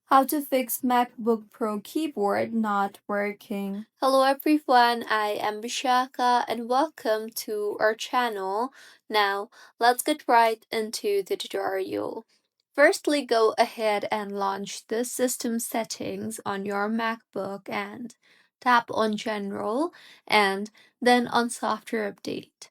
How to fix MacBook Pro keyboard not working. Hello everyone, I am Bishaka and welcome to our channel. Now, let's get right into the tutorial. Firstly, go ahead and launch the system settings on your MacBook and tap on General and then on Software Update.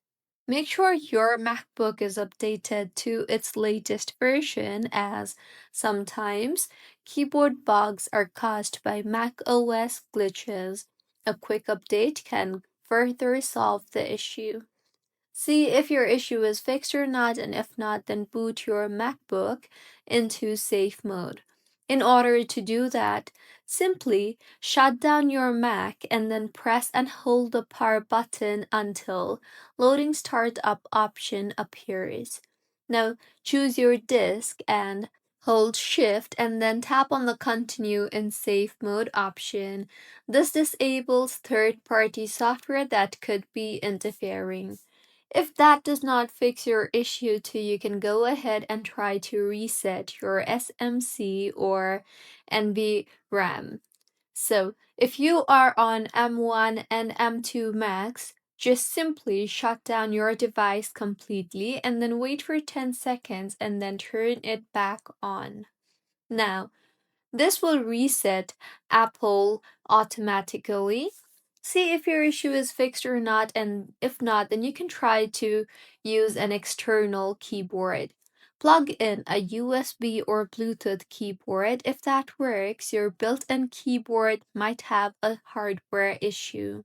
Make sure your MacBook is updated to its latest version, as sometimes keyboard bugs are caused by macOS glitches. A quick update can further resolve the issue. See if your issue is fixed or not, and if not, then boot your MacBook into safe mode. In order to do that, simply shut down your Mac and then press and hold the power button until loading startup option appears. Now choose your disk and hold shift and then tap on the continue in safe mode option. This disables third-party software that could be interfering. If that does not fix your issue too, you can go ahead and try to reset your SMC or NV RAM. So, if you are on M1 and M2 Max, just simply shut down your device completely and then wait for 10 seconds and then turn it back on. Now, this will reset Apple automatically. See if your issue is fixed or not, and if not, then you can try to use an external keyboard. Plug in a USB or Bluetooth keyboard. If that works, your built-in keyboard might have a hardware issue.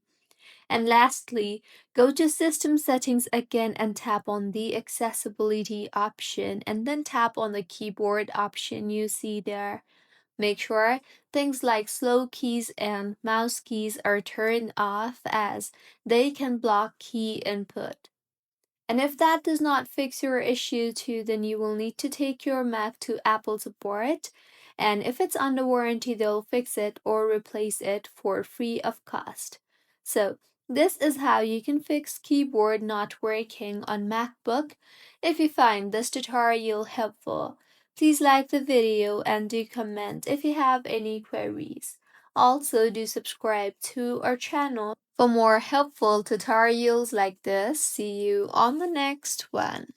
And lastly, go to System Settings again and tap on the Accessibility option, and then tap on the keyboard option you see there. Make sure things like slow keys and mouse keys are turned off, as they can block key input. And if that does not fix your issue too, then you will need to take your Mac to Apple support. And if it's under warranty, they'll fix it or replace it for free of cost. So, this is how you can fix keyboard not working on MacBook. If you find this tutorial helpful, please like the video and do comment if you have any queries. Also, do subscribe to our channel for more helpful tutorials like this. See you on the next one.